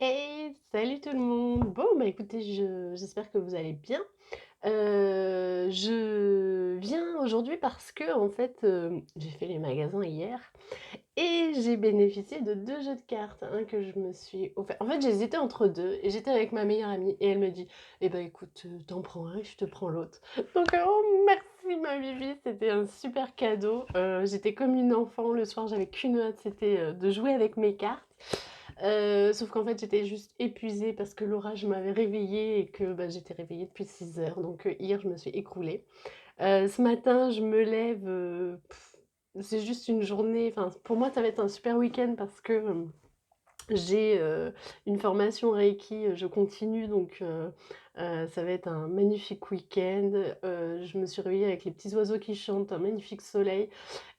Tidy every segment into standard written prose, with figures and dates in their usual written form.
Hey, salut tout le monde! Bon, bah écoutez, j'espère que vous allez bien. Je viens aujourd'hui parce que, en fait, j'ai fait les magasins hier et j'ai bénéficié de 2 jeux de cartes, un que je me suis offert. En fait, j'hésitais entre 2 et j'étais avec ma meilleure amie et elle me dit: «Eh ben écoute, tu prends un et je te prends l'autre». Donc, oh merci ma Bibi, c'était un super cadeau. J'étais comme une enfant, le soir, j'avais qu'une hâte, c'était, de jouer avec mes cartes. Sauf qu'en fait, j'étais juste épuisée parce que l'orage m'avait réveillée et que, bah, j'étais réveillée depuis 6 heures. Donc, hier, je me suis écroulée. Ce matin, je me lève, c'est juste une journée, enfin, pour moi, ça va être un super week-end parce que, j'ai, une formation Reiki, je continue donc ça va être un magnifique week-end. Je me suis réveillée avec les petits oiseaux qui chantent, un magnifique soleil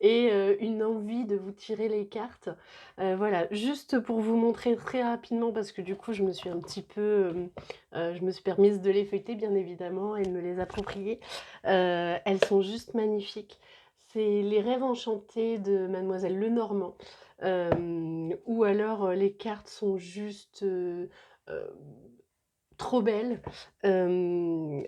et une envie de vous tirer les cartes. Voilà, juste pour vous montrer très rapidement parce que du coup je me suis un petit peu, je me suis permise de les feuilleter bien évidemment et de me les approprier. Elles sont juste magnifiques. C'est Les Rêves enchantés de Mademoiselle Lenormand. Ou alors, les cartes sont juste, heu, trop belles. Elles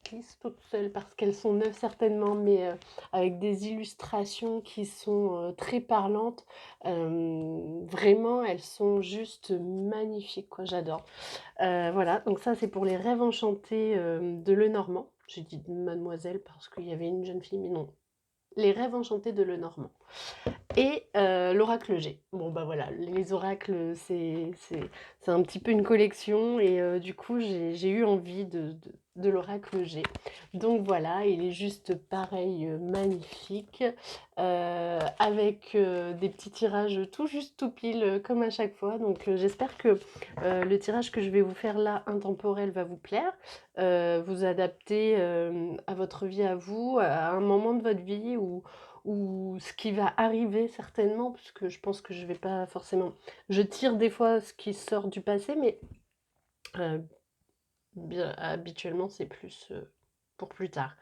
glissent toutes seules parce qu'elles sont neuves certainement, mais avec des illustrations qui sont, très parlantes. Vraiment, elles sont juste magnifiques, quoi, j'adore. Voilà, donc ça, c'est pour Les Rêves enchantés, de Lenormand. J'ai dit Mademoiselle parce qu'il y avait une jeune fille, mais non, Les Rêves enchantés de Lenormand. Et l'oracle G. Bon, bah, voilà, les oracles, c'est un petit peu une collection et du coup, j'ai eu envie de l'oracle G. Donc voilà, il est juste pareil, magnifique, avec, des petits tirages tout juste tout pile, comme à chaque fois. Donc j'espère que, le tirage que je vais vous faire là, intemporel, va vous plaire, vous adapter, à votre vie à vous, à un moment de votre vie ou ce qui va arriver certainement, puisque je pense que je vais pas forcément, je tire des fois ce qui sort du passé, mais heu, bien habituellement, c'est plus, pour plus tard.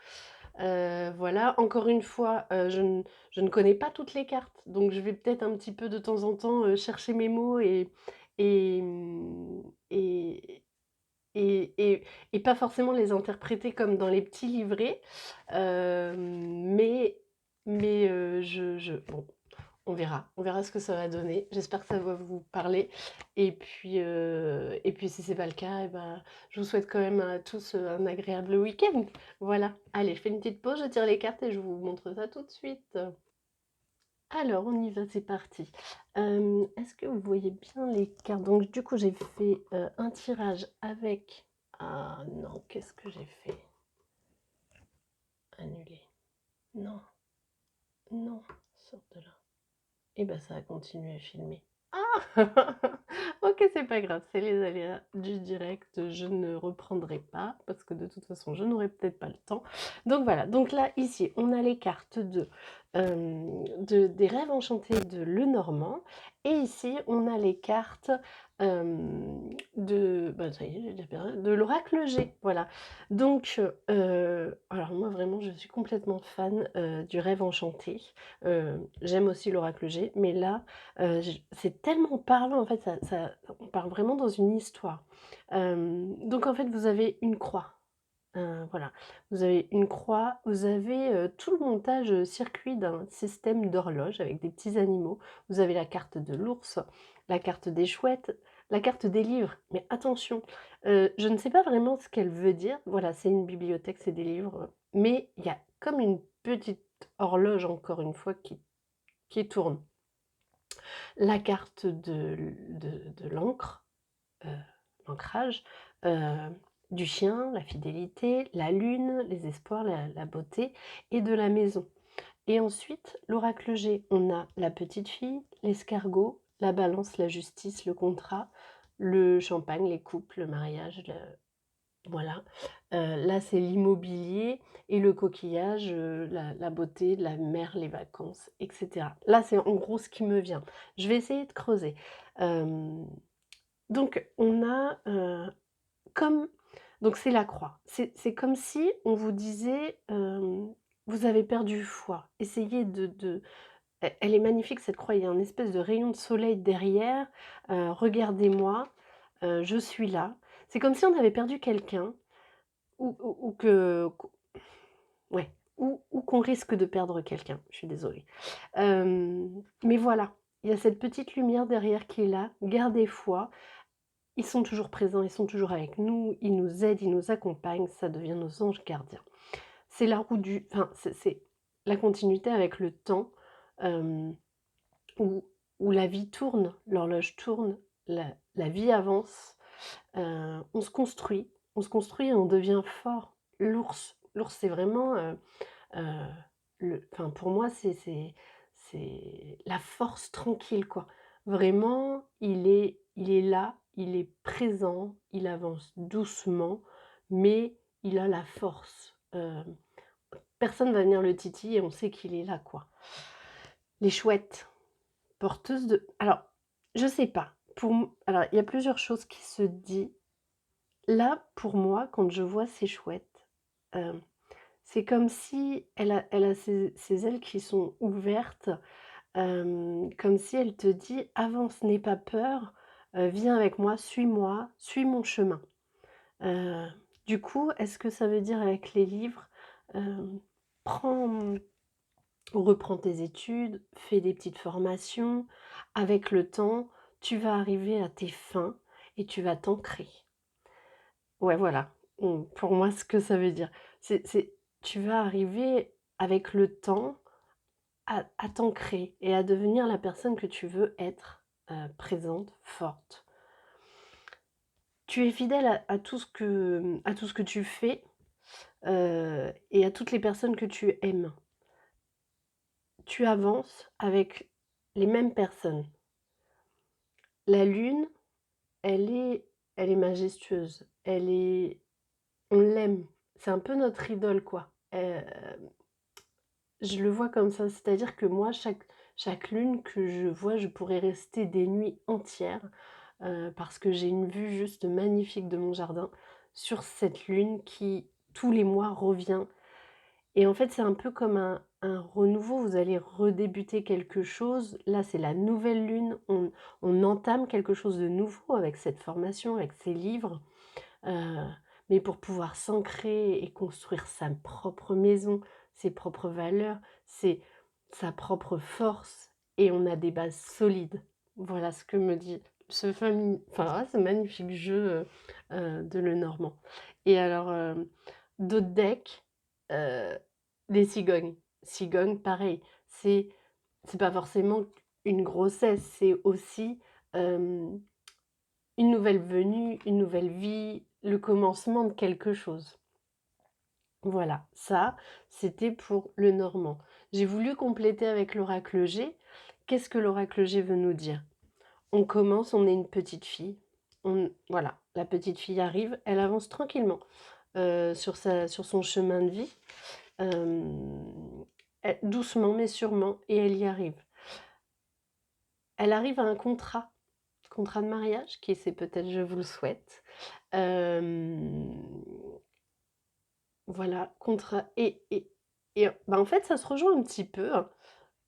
Voilà, encore une fois, je ne connais pas toutes les cartes, donc je vais peut-être un petit peu de temps en temps, chercher mes mots et mmh et et pas forcément les interpréter comme dans les petits livrets, mais bon, on verra ce que ça va donner. J'espère que ça va vous parler et puis si c'est pas le cas et ben, je vous souhaite quand même à tous, un agréable week-end. Voilà, allez, je fais une petite pause, je tire les cartes et je vous montre ça tout de suite. Alors on y va, c'est parti. Est-ce que vous voyez bien les cartes? Donc du coup, j'ai fait, un tirage avec, ah non, qu'est-ce que j'ai fait? Annuler. Non, non, sors de là. Et ben ça a continué à filmer. Ah! OK, c'est pas grave, c'est les aléas du direct, je ne reprendrai pas parce que de toute façon, je n'aurai peut-être pas le temps. Donc voilà, donc là, ici, on a les cartes des Rêves enchantés de Lenormand et ici, on a les cartes, bah, ça y est, j'ai déjà perdu, de l'oracle G, voilà. Donc alors moi, vraiment, je suis complètement fan, du Rêve enchanté. J'aime aussi l'oracle G, mais là, j c'est tellement parlant, en fait, on part vraiment dans une histoire. Donc en fait, vous avez une croix, voilà. Vous avez une croix, vous avez, tout le montage, circuit d'un système d'horloge avec des petits animaux. Vous avez la carte de l'ours, la carte des chouettes, la carte des livres. Mais attention, je ne sais pas vraiment ce qu'elle veut dire. Voilà, c'est une bibliothèque, c'est des livres, mais il y a comme une petite horloge, encore une fois, qui tourne. La carte de l'encre, heu, l'ancrage, heu, du chien, la fidélité, la lune, les espoirs, la beauté et de la maison. Et ensuite, l'oracle G, on a la petite fille, l'escargot, la balance, la justice, le contrat, le champagne, les couples, le mariage, voilà, là, c'est l'immobilier et le coquillage, la beauté, la mer, les vacances et cetera. Là, c'est en gros ce qui me vient. Je vais essayer de creuser. Hem, donc on a, comme donc c'est la croix. C'est comme si on vous disait, «Vous avez perdu foi. Essayez elle est magnifique cette croix, il y a un espèce de rayon de soleil derrière, regardez-moi, je suis là. C'est comme si on avait perdu quelqu'un ou que ouais, ou qu'on risque de perdre quelqu'un, je suis désolée. Mais voilà, il y a cette petite lumière derrière qui est là, gardez foi, ils sont toujours présents, ils sont toujours avec nous, ils nous aident, ils nous accompagnent, ça devient nos anges gardiens. C'est la roue du enfin, c'est la continuité avec le temps, hem, où la vie tourne, l'horloge tourne, la vie avance, on se construit et on devient fort. L'ours c'est vraiment, Heu, le enfin pour moi c'est la force tranquille quoi. Vraiment, il est là, il est présent, il avance doucement, mais il a la force. Personne va venir le titiller, on sait qu'il est là quoi. Les chouettes, porteuses de alors, je sais pas, alors il y a plusieurs choses qui se dit. Là, pour moi, quand je vois ces chouettes, hem c'est comme si elle a ses ailes qui sont ouvertes, comme si elle te dit: «Avance, n'aie pas peur, viens avec moi, suis mon chemin». Heu, du coup, est-ce que ça veut dire avec les livres, hem, prends reprends tes études, fais des petites formations, avec le temps, tu vas arriver à tes fins et tu vas t'ancrer. Ouais, voilà, pour moi, ce que ça veut dire. C'est tu vas arriver avec le temps à t'ancrer et à devenir la personne que tu veux être, présente, forte. Tu es fidèle à tout ce que tu fais, et à toutes les personnes que tu aimes. Tu avances avec les mêmes personnes. La lune, elle est elle est majestueuse, elle est on l'aime, c'est un peu notre idole, quoi. Je le vois comme ça, c'est-à-dire que moi, chaque lune que je vois, je pourrais rester des nuits entières, parce que j'ai une vue juste magnifique de mon jardin sur cette lune qui, tous les mois, revient et en fait, c'est un peu comme un renouveau, vous allez redébuter quelque chose. Là, c'est la nouvelle lune, on entame quelque chose de nouveau avec cette formation, avec ces livres, heu, mais pour pouvoir s'ancrer et construire sa propre maison, ses propres valeurs, c'est sa propre force et on a des bases solides. Voilà ce que me dit ce magnifique jeu, de Lenormand et alors, d'autres decks, heu, les cigognes. Cigognes, pareil, c'est pas forcément une grossesse, c'est aussi, hem une nouvelle venue, une nouvelle vie, le commencement de quelque chose. Voilà, ça, c'était pour le normand. J'ai voulu compléter avec l'oracle G. Qu'est-ce que l'oracle G veut nous dire? On commence, on est une petite fille, voilà, la petite fille arrive, elle avance tranquillement, sur son chemin de vie, doucement mais sûrement et elle y arrive. Elle arrive à un contrat de mariage qui c'est peut-être je vous le souhaite. Hem, voilà, contrat bah, en fait, ça se rejoint un petit peu, hein.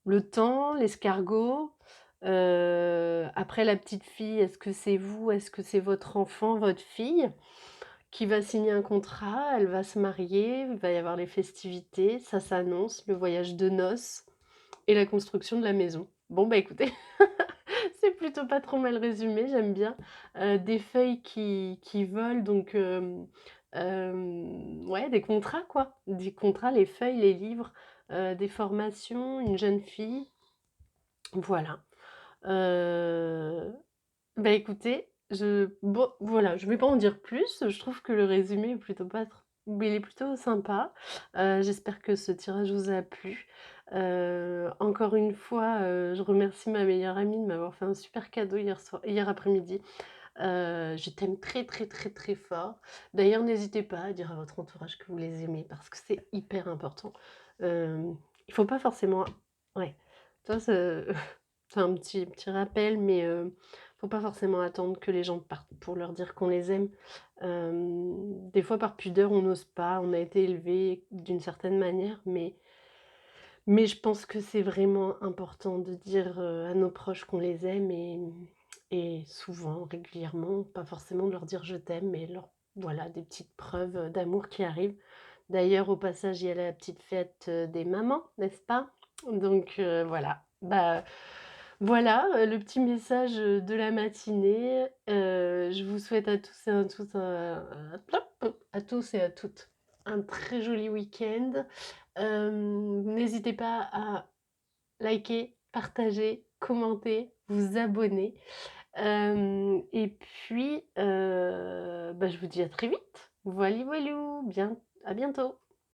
Le temps, l'escargot, après la petite fille, est-ce que c'est vous? Est-ce que c'est votre enfant, votre fille? Qui va signer un contrat, elle va se marier, il va y avoir les festivités, ça s'annonce, le voyage de noces et la construction de la maison. Bon, bah, écoutez, c'est plutôt pas trop mal résumé, j'aime bien. Des feuilles qui volent donc ouais, des contrats quoi. Des contrats, les feuilles, les livres, des formations, une jeune fille, voilà. Heu, bah, écoutez, bon, voilà, je vais pas en dire plus, je trouve que le résumé est plutôt pas tr mais il est plutôt sympa. J'espère que ce tirage vous a plu. Encore une fois, je remercie ma meilleure amie de m'avoir fait un super cadeau hier après-midi. Je t'aime très, très, très, très fort. D'ailleurs, n'hésitez pas à dire à votre entourage que vous les aimez parce que c'est hyper important. Il faut pas forcément ouais, ça c'est c'est un petit rappel, mais faut pas forcément attendre que les gens partent pour leur dire qu'on les aime. Des fois par pudeur, on n'ose pas, on a été élevé d'une certaine manière, mais Mais je pense que c'est vraiment important de dire, à nos proches qu'on les aime et souvent, régulièrement, pas forcément de leur dire: «Je t'aime», mais leur voilà, des petites preuves, d'amour qui arrivent. D'ailleurs, au passage, il y a la petite fête, des mamans, n'est-ce pas? Donc voilà. Bah, voilà, le petit message, de la matinée. Je vous souhaite à tous et à toutes à tous et à toutes un très joli week-end. N'hésitez pas à liker, partager, commenter, vous abonner. Et puis, bah, je vous dis à très vite. Voilou voilou, bien à bientôt.